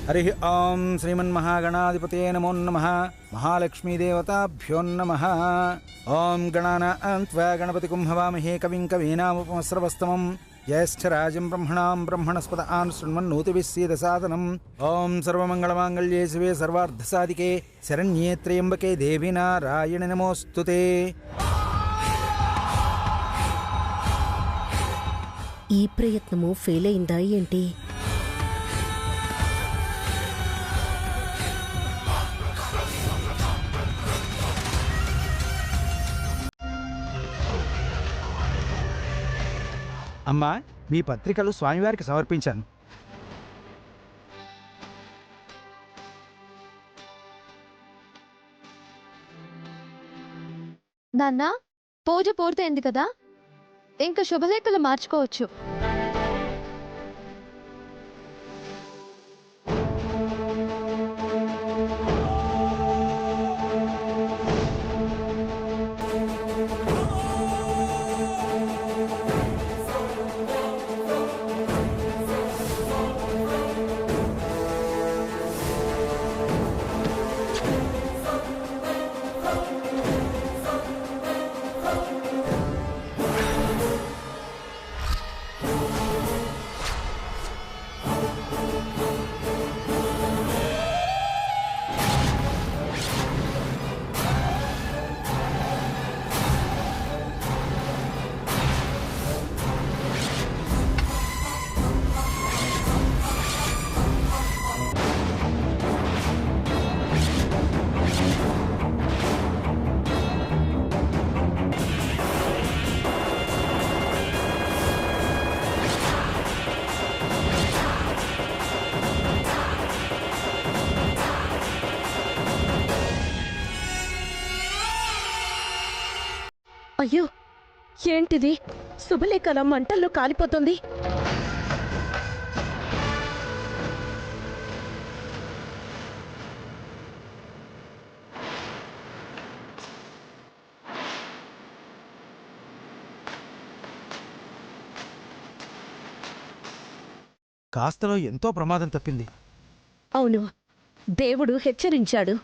हरि ओं श्रीमन्महागणाधिपतये नमो नमः। महालक्ष्मीदेवताभ्यो नमः। ओं गणानान्त्वा गणपतिं हवामहे कविं कवीनामुपमस्रवस्तमं ज्येष्ठराजं ब्रह्मणां ब्रह्मणस्पत शृण्वन्नोतिभिः सीदसादनम्। ओं सर्वमङ्गलमाङ्गल्ये शिवे सर्वार्धसाधिके शरण्ये त्र्यम्बके देवी नारायणि नमोऽस्तुते। ఈ ప్రయత్నము ఫెయిల్ అయిందా ఏంటి? అమ్మా, మీ పత్రికలు స్వామివారికి సమర్పించాను. నాన్న, పూజ పూర్తయింది కదా, ఇంకా శుభలేఖలు మార్చుకోవచ్చు. అయ్యో, ఏంటిది? శుభలేఖల మంటల్లో కాలిపోతుంది. కాస్తలో ఎంతో ప్రమాదం తప్పింది. అవును, దేవుడు హెచ్చరించాడు.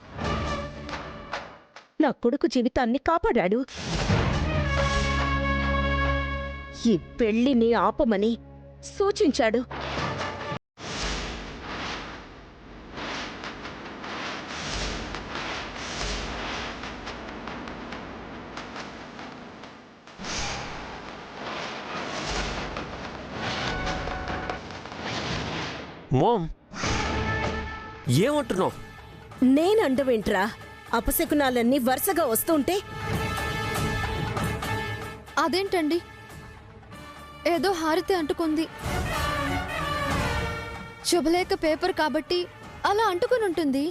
నా కొడుకు జీవితాన్ని కాపాడాడు. ఈ పెళ్లిని ఆపమని సూచించాడు. మోమ్, ఏమంటున్నావు? నేనండవేంట్రా? అపశకునాలన్నీ వరుసగా వస్తుంటే అదేంటండి, ఏదో హారతి అంటుకుంది. శుభలేఖ పేపర్ కాబట్టి అలా అంటుకుని ఉంటుంది.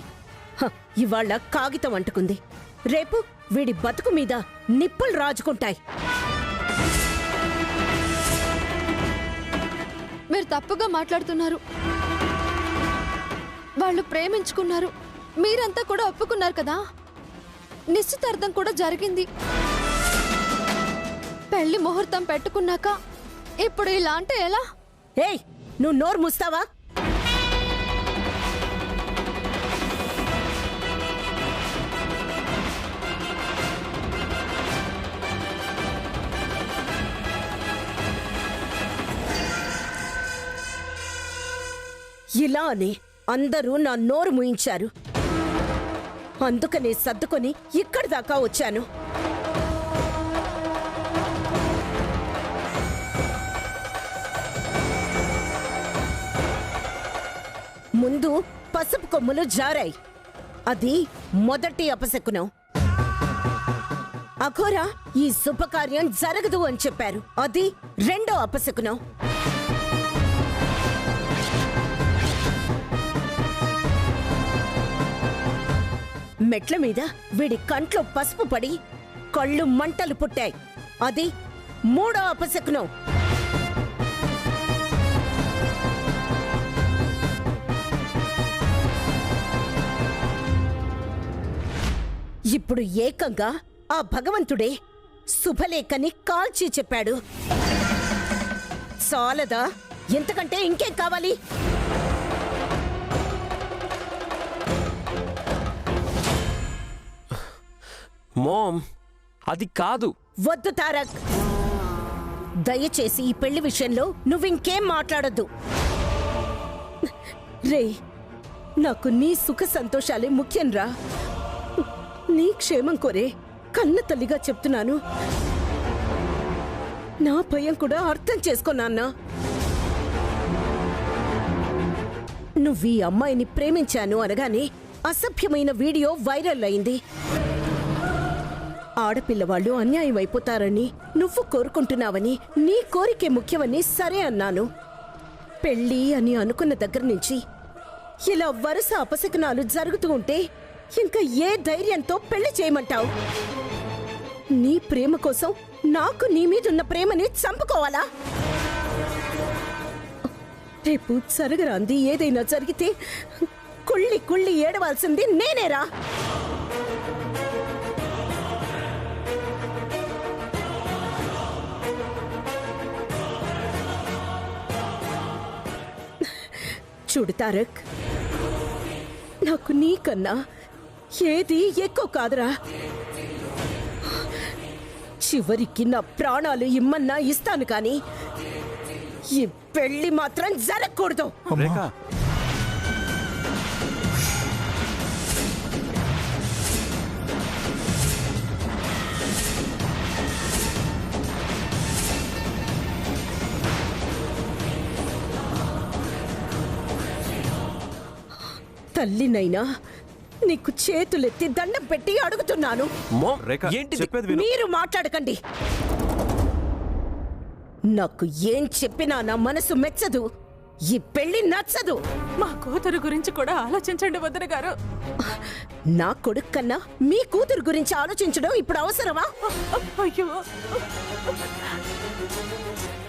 ఇవాళ కాగితం అంటుకుంది, రేపు వీడి బతుకు మీద నిప్పులు రాజుకుంటాయి. మీరు తప్పుగా మాట్లాడుతున్నారు. వాళ్ళు ప్రేమించుకున్నారు, మీరంతా కూడా ఒప్పుకున్నారు కదా. నిశ్చితార్థం కూడా జరిగింది. పెళ్లి ముహూర్తం పెట్టుకున్నాక ఇప్పుడు ఇలా అంటే ఎలా? ఏయ్, నువ్వు నోరు మూస్తావా? ఇలా అని అందరూ నా నోరు మూయించారు. అందుకనే సర్దుకొని ఇక్కడి దాకా వచ్చాను. ముందు పసుపు కొమ్ములు జారాయి. అది మొదటి అపశకునం. అఘోరా ఈ శుభకార్యం జరగదు అని చెప్పారు. అది రెండో అపశకునం. మెట్ల మీద వీడి కంట్లో పసుపు పడి కళ్ళు మంటలు పుట్టాయి. అది మూడో అపశకునం. ఇప్పుడు ఏకంగా ఆ భగవంతుడే శుభలేఖని కాల్చి చెప్పాడు. చాలదా? ఎంతకంటే ఇంకేం కావాలి? మామ్, అది కాదు. వద్దు తారక్, దయచేసి ఈ పెళ్లి విషయంలో నువ్వింకేం మాట్లాడొద్దు. రే, నాకు నీ సుఖ సంతోషాలే ముఖ్యంరా. నీ క్షేమం కోరే కన్న తల్లిగా చెప్తున్నాను. నా భయం కూడా అర్థం చేసుకున్నాన్నా. నువ్వు ఈ అమ్మాయిని ప్రేమించాను అనగానే అసభ్యమైన వీడియో వైరల్ అయింది. ఆడపిల్లవాళ్ళు అన్యాయం అయిపోతారని నువ్వు కోరుకుంటున్నావని, నీ కోరికే ముఖ్యమని సరే అన్నాను. పెళ్ళి అని అనుకున్న దగ్గర నుంచి ఇలా వరుస అపశకునాలు జరుగుతూ ఉంటే ఇంకా ఏ ధైర్యంతో పెళ్లి చేయమంటావు? నీ ప్రేమ కోసం నాకు నీ మీదున్న ప్రేమని చంపుకోవాలా? రేపు జరగరాంది ఏదైనా జరిగితే కుళ్ళి కుళ్ళి ఏడవాల్సింది నేనేరా. చూడు తారక్, నాకు నీకన్నా ఏది ఎక్కువ కాదురా. చివరికి నా ప్రాణాలు ఇమ్మన్నా ఇస్తాను కానీ ఈ పెళ్లి మాత్రం జరగకూడదు. రేఖ, తల్లినైనా నీకు చేతులెత్తి దండం పెట్టి అడుగుతున్నాను. మామ్, రేఖ, ఏంటిది? చెప్పేది విను. మీరు మాట్లాడకండి. నాకు ఏం చెప్పినా నా మనసు మెచ్చదు. ఈ పెళ్లి నచ్చదు. మా కూతురు గురించి కూడా ఆలోచించండి వదిన గారు. నా కొడుకు కన్నా మీ కూతురు గురించి ఆలోచించడం ఇప్పుడు అవసరమా? అయ్యో,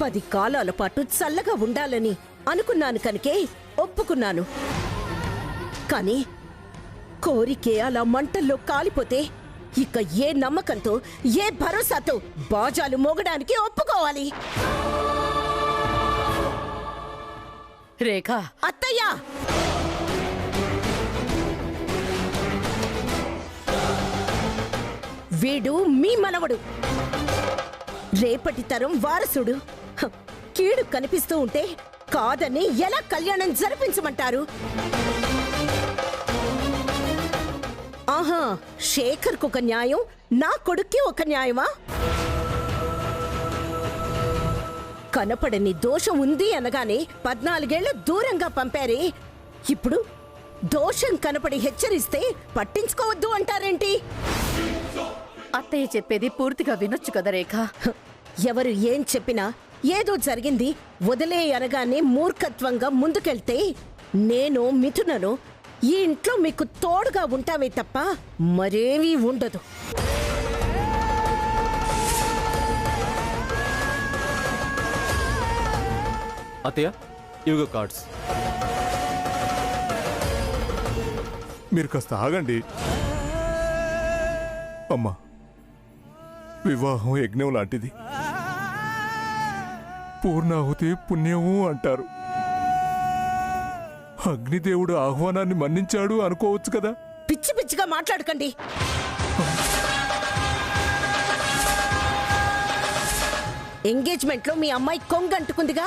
10 కాలాల పాటు చల్లగా ఉండాలని అనుకున్నాను కనుకే ఒప్పుకున్నాను. కానీ కోరికే అలా మంటల్లో కాలిపోతే ఇక ఏ నమ్మకంతో, ఏ భరోసాతో బాజాలు మోగడానికి ఒప్పుకోవాలి? రేఖ, అత్తయ్యా, వీడు మీ మనవడు, రేపటి తరం వారసుడు. హ, కీడు కనిపిస్తూ ఉంటే కాదని ఎలా కళ్యాణం జరిపించమంటారు? ఆహా, శేఖర్కు ఒక న్యాయం, నా కొడుక్కి ఒక న్యాయమా? కనపడని దోషం ఉంది అనగానే 14 ఏళ్లు దూరంగా పంపారే, ఇప్పుడు దోషం కనపడి హెచ్చరిస్తే పట్టించుకోవద్దు అంటారేంటి? అత్తయ్య చెప్పేది పూర్తిగా వినొచ్చు కదా రేఖ. హ, ఎవరు ఏం చెప్పినా ఏదో జరిగింది వదిలే అనగానే మూర్ఖత్వంగా ముందుకెళ్తే నేను మిథునను ఈ ఇంట్లో మీకు తోడుగా ఉంటావే తప్ప మరేమీ ఉండదు. అత్తయ్య, ఇవిగో కార్డ్స్. మీరు కాస్త ఆగండి. అమ్మా, వివాహం యజ్ఞం లాంటిది. పూర్ణాహుతి పుణ్యము అంటారు. అగ్నిదేవుడు ఆహ్వానాన్ని మన్నించాడు అనుకోవచ్చు కదా. పిచ్చి పిచ్చిగా మాట్లాడకండి. ఎంగేజ్మెంట్ లో మీ అమ్మాయి కొంగంటుకుందిగా,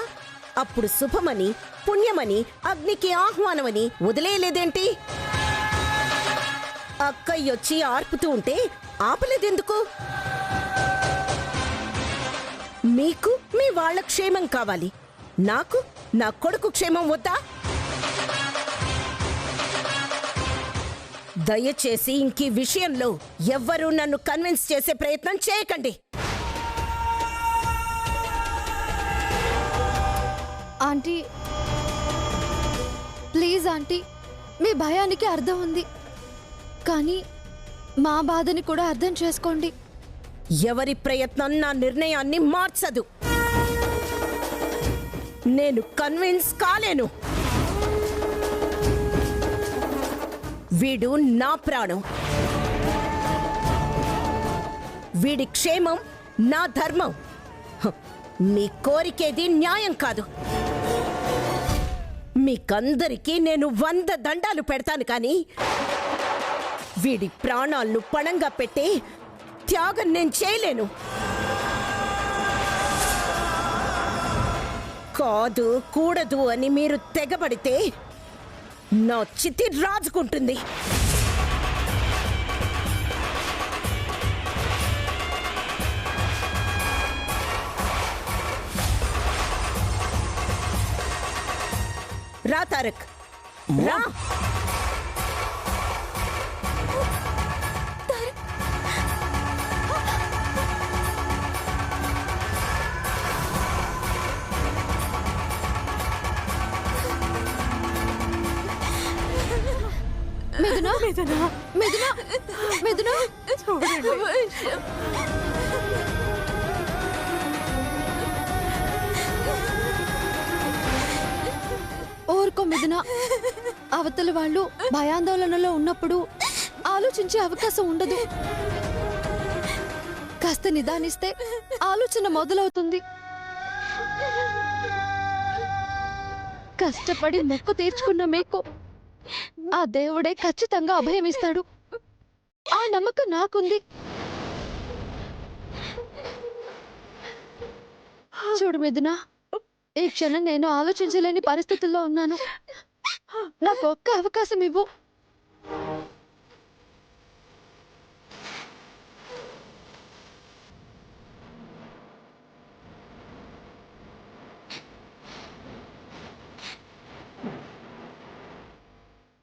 అప్పుడు శుభమని, పుణ్యమని, అగ్నికి ఆహ్వానమని వదిలేయలేదేంటి? అక్కయ్యొచ్చి ఆర్పుతూ ఉంటే ఆపలేదెందుకు? మీకు మీ వాళ్ళ క్షేమం కావాలి, నాకు నా కొడుకు క్షేమం వద్దా? దయచేసి ఇంకీ విషయంలో ఎవ్వరూ నన్ను కన్విన్స్ చేసే ప్రయత్నం చేయకండి. ఆంటీ, ప్లీజ్ ఆంటీ, మీ భయానికి అర్థం ఉంది, కానీ మా బాధని కూడా అర్థం చేసుకోండి. ఎవరి ప్రయత్నం నా నిర్ణయాన్ని మార్చదు. నేను కన్విన్స్ కాలేను. వీడు నా ప్రాణం, వీడి క్షేమం నా ధర్మం. హ, మీ కోరికేది న్యాయం కాదు. మీకందరికీ నేను 100 దండాలు పెడతాను కానీ వీడి ప్రాణాలను పణంగా పెట్టే త్యాగం నేను చేయలేను. కాదు కూడదు అని మీరు తెగబడితే నా చితి రాజుకుంటుంది. రా తారక్, రా. మిథునా, మిథునా, మిథునా, మిథునా, ఊరుకో మిథునా. అవతల వాళ్ళు భయాందోళనలో ఉన్నప్పుడు ఆలోచించే అవకాశం ఉండదు. కాస్త నిదానిస్తే ఆలోచన మొదలవుతుంది. కష్టపడి మొక్కు తీర్చుకున్న మీకు ఆ దేవుడే ఖచ్చితంగా అభయమిస్తాడు. ఆ నమ్మకం నాకుంది. చూడు మిథునా, ఈ క్షణం నేను ఆలోచించలేని పరిస్థితుల్లో ఉన్నాను. నాకు ఒక్క అవకాశం ఇవ్వు.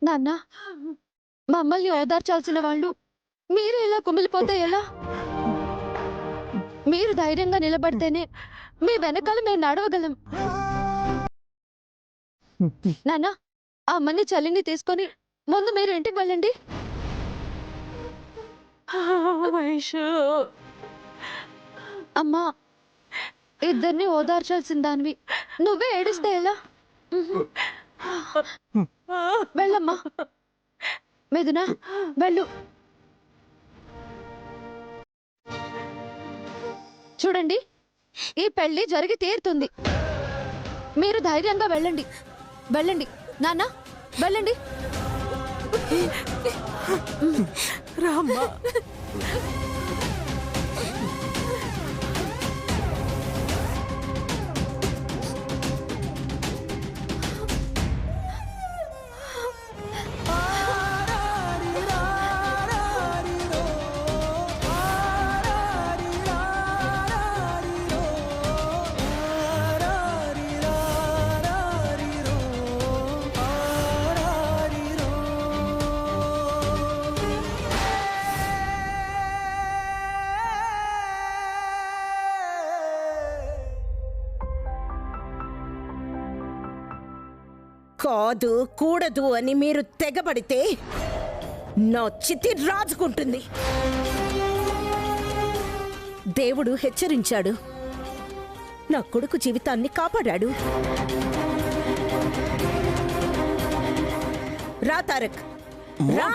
నాన్న, మమ్మల్ని ఓదార్చాల్సిన వాళ్ళు మీరు ఇలా కుమిలిపోతే ఎలా? మీరు ధైర్యంగా నిలబడితేనే మీ వెనకాల మేము నడవగలం. నాన్న, ఆ అమ్మని చల్లిని తీసుకొని ముందు మీరు ఇంటికి వెళ్ళండి. అమ్మా, ఇద్దరిని ఓదార్చాల్సిన దానివి నువ్వే ఏడిస్తే ఎలా? వెళ్ళమ్మా. మిథునా, వెళ్ళు. చూడండి, ఈ పెళ్లి జరిగి తీరుతుంది. మీరు ధైర్యంగా వెళ్ళండి. వెళ్ళండి నాన్న, వెళ్ళండి. రామ్మా. కాదు కూడదు అని మీరు తెగబడితే నా చితి రాజుకుంటుంది. దేవుడు హెచ్చరించాడు, నా కొడుకు జీవితాన్ని కాపాడాడు. రా తారక్, రా.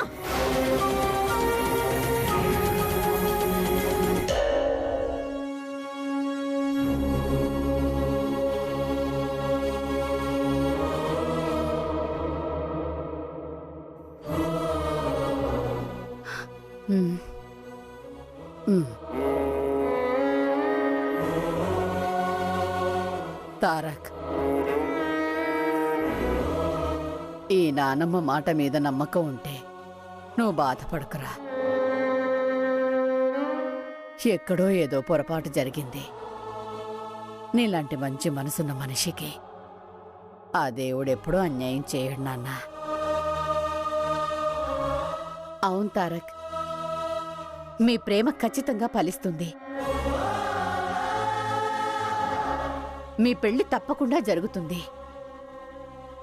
తారక్, ఈ నానమ్మ మాట మీద నమ్మకం ఉంటే నువ్వు బాధపడుకురా. ఎక్కడో ఏదో పొరపాటు జరిగింది. నీలాంటి మంచి మనసున్న మనిషికి ఆ దేవుడెప్పుడూ అన్యాయం చేయడు నాన్న. అవును తారక్, మీ ప్రేమ ఖచ్చితంగా ఫలిస్తుంది. మీ పెళ్లి తప్పకుండా జరుగుతుంది.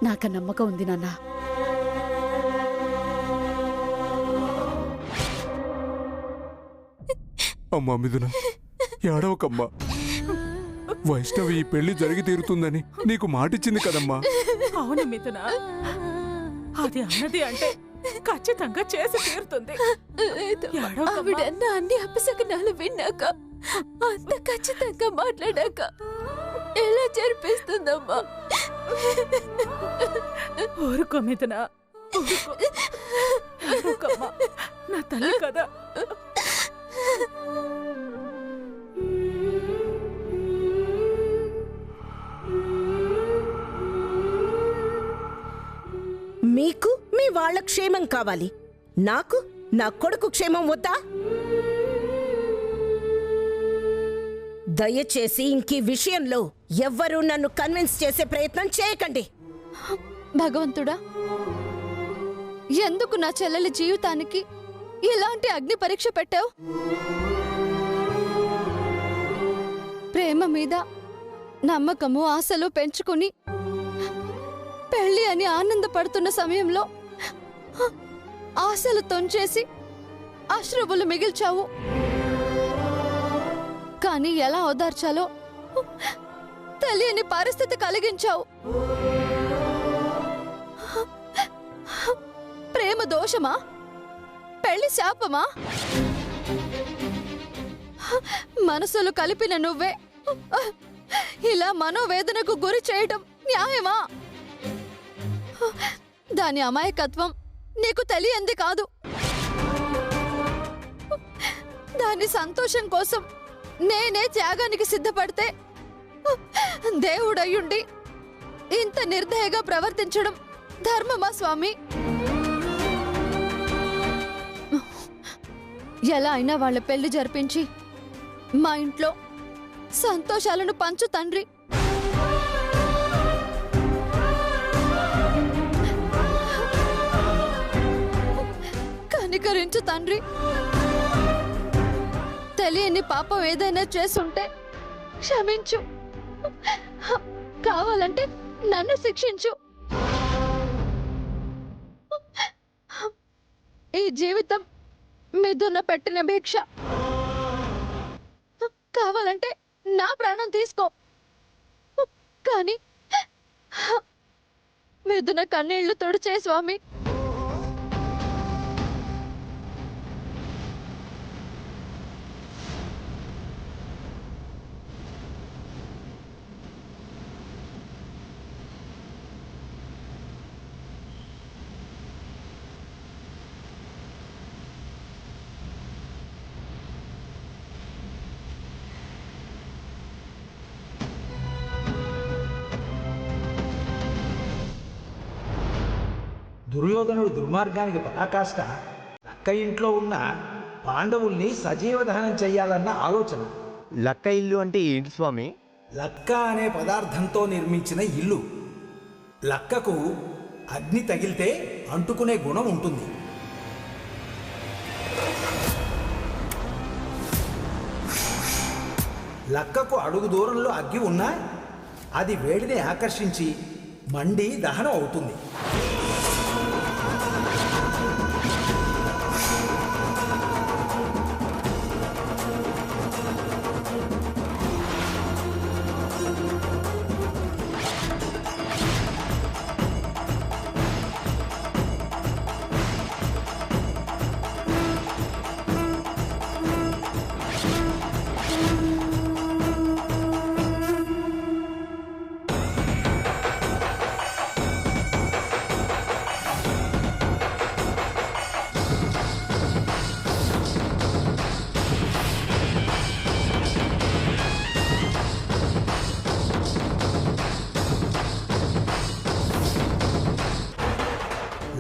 నాకు నమ్మకం ఉంది నాన్న. అమ్మా మిథున, ఏడవకమ్మా. వైష్ణవి ఈ పెళ్లి జరిగి తీరుతుందని నీకు మాటిచ్చింది కదమ్మా. అవును మిథున, అది అన్నది అంటే ఖచ్చితంగా చేసి తీరుతుంది. ఆవిడన్న అన్ని అపశకనాలు విన్నాక, అంత ఖచ్చితంగా మాట్లాడాక ఎలా జరిపిస్తుందమ్మా? ఊరుకో మిథున, ఊరుకో. నా తల్లి కదా. మీకు మీ వాళ్ళ క్షేమం కావాలి, నాకు నా కొడుకు క్షేమం వద్దా? దయచేసి ఇంకీ విషయంలో ఎవ్వరూ నన్ను కన్విన్స్ చేసే ప్రయత్నం చేయకండి. భగవంతుడా, ఎందుకు నా చెల్లెలి జీవితానికి ఇలాంటి అగ్ని పరీక్ష పెట్టావు? ప్రేమ మీద నమ్మకము ఆశలు పెంచుకుని పెళ్లి అని ఆనందపడుతున్న సమయంలో ఆశలు తొంచేసి అశ్రువులు మిగిల్చావు. కానీ ఎలా ఓదార్చాలో తెలియని పరిస్థితి కలిగించావు. ప్రేమ దోషమా? పెళ్లి శాపమా? మనసులు కలిపిన నువ్వే ఇలా మనోవేదనకు గురి చేయడం న్యాయమా? దాని అమాయకత్వం నీకు తెలియంది కాదు. దాని సంతోషం కోసం నేనే త్యాగానికి సిద్ధపడితే దేవుడయ్యుండి ఇంత నిర్దయగా ప్రవర్తించడం ధర్మమా స్వామి? ఎలా అయినా వాళ్ళ పెళ్లి జరిపించి మా ఇంట్లో సంతోషాలను పంచు తండ్రి. కనికరించు తండ్రి. తెలియని పాపం ఏదైనా చేసుంటే క్షమించు. కావాలంటే నన్ను శిక్షించు. ఈ జీవితం మిథున పెట్టిన భిక్ష. కావాలంటే నా ప్రాణం తీసుకో. కానీ మిథున కన్నీళ్లు తుడిచే స్వామి. దుర్యోధనుడు దుర్మార్గానికి పరాకాష్ట లక్క ఇంట్లో ఉన్న పాండవుల్ని సజీవ దహనం చెయ్యాలన్న ఆలోచన. లక్క ఇల్లు అంటే ఏంటి స్వామి? లక్క అనే పదార్థంతో నిర్మించిన ఇల్లు. లక్కకు అగ్ని తగిలితే అంటుకునే గుణం ఉంటుంది. లక్కకు అడుగు దూరంలో అగ్గి ఉన్నా అది వేడిని ఆకర్షించి మండి దహనం అవుతుంది.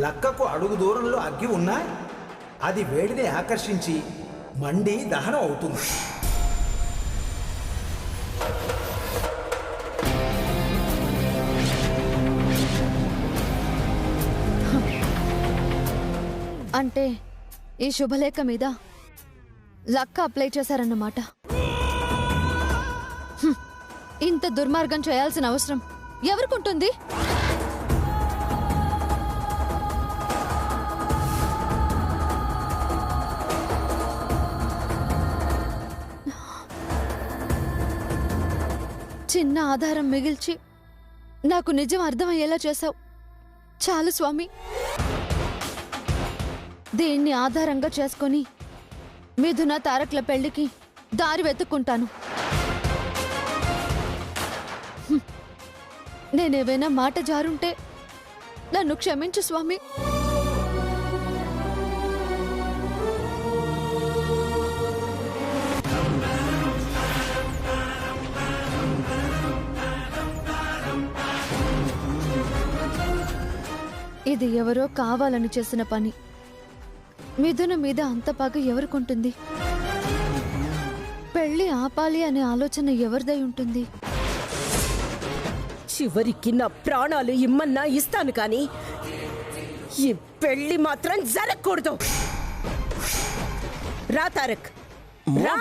లక్కకు అడుగు దూరంలో అగ్గి ఉన్నా అది వేడిని ఆకర్షించి మండి దహనం అవుతుంది. అంటే ఈ శుభలేఖ మీద లక్క అప్లై చేశారన్నమాట. ఇంత దుర్మార్గం చేయాల్సిన అవసరం ఎవరికుంటుంది? చిన్న ఆధారం మిగిల్చి నాకు నిజం అర్థమయ్యేలా చేశావు. చాలు స్వామి. దీన్ని ఆధారంగా చేసుకొని మిథున తారక్ల పెళ్లికి దారి వెతుక్కుంటాను. నేనేవైనా మాట జారుంటే నన్ను క్షమించు స్వామి. ఇది ఎవరో కావాలని చేసిన పని. మిథున మీద అంత పగ ఎవరికుంటుంది? పెళ్లి ఆపాలి అనే ఆలోచన ఎవరిదై ఉంటుంది? చివరికి నా ప్రాణాలు ఇమ్మన్నా ఇస్తాను కానీ ఈ పెళ్లి మాత్రం జరగకూడదు. రా తారక్, రా.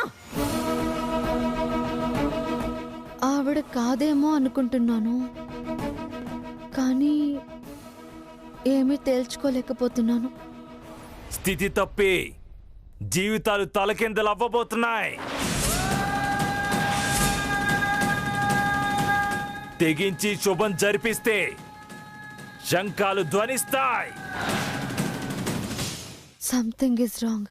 ఆవిడ కాదేమో అనుకుంటున్నాను, కానీ ఏమీ తేల్చుకోలేకపోతున్నాను. స్థితి తప్పి జీవితాలు తలకిందలు అవ్వబోతున్నాయి. తెగించి శుభం జరిపిస్తే శంఖాలు ధ్వనిస్తాయి. Something is wrong.